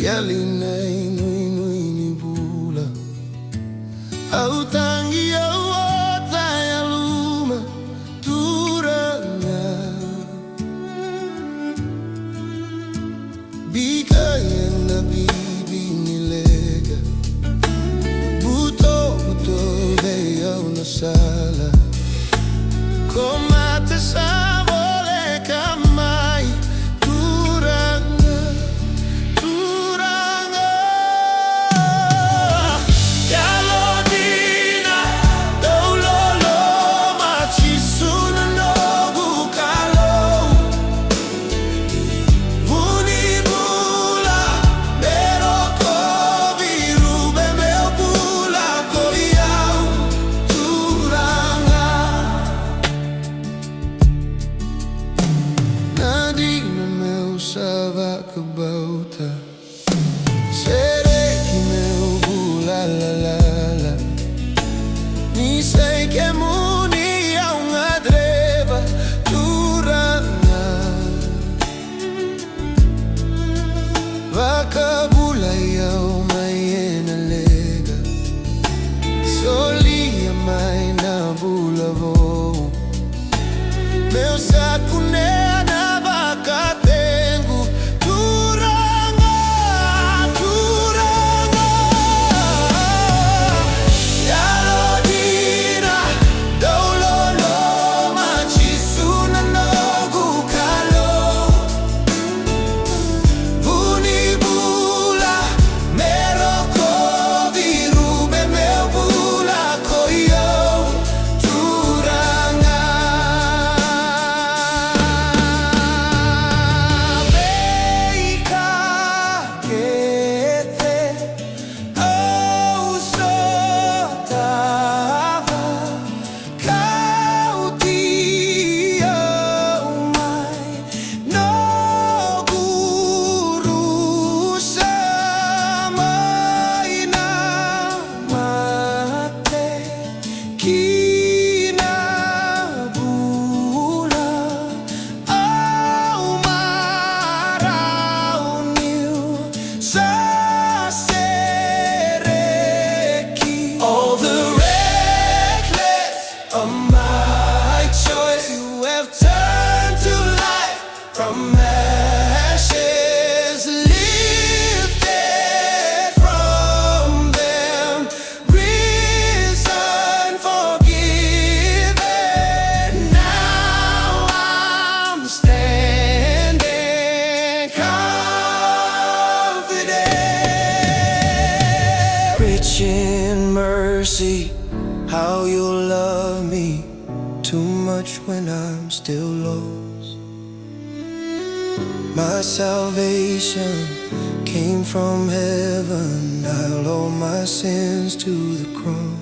Yalinay nui ni bula au tangi au ota ya luma turanga bika na bibi nilega buto de au na sala komate sabole kamai turanga turanga yalodina dololo machisuna no bukalo vunibula beroko virube meobula koiau turanga Nadina meu sava kabauta Sereki meu bula la la la Ni sei que muni a una dreva turanga Vaca bula ia uma hiena lega Solia mai na bula voo Meu saco na vaca tengo turanga, turanga Yalodina dololo machisuna no gukalo Vunibula meroko virube meobula koyo turanga From ashes, lifted from them, risen, forgiven. Now I'm standing confident, rich in mercy. How you'll love me too much when I'm still lost. My salvation came from heaven. Nailed all my sins to the cross.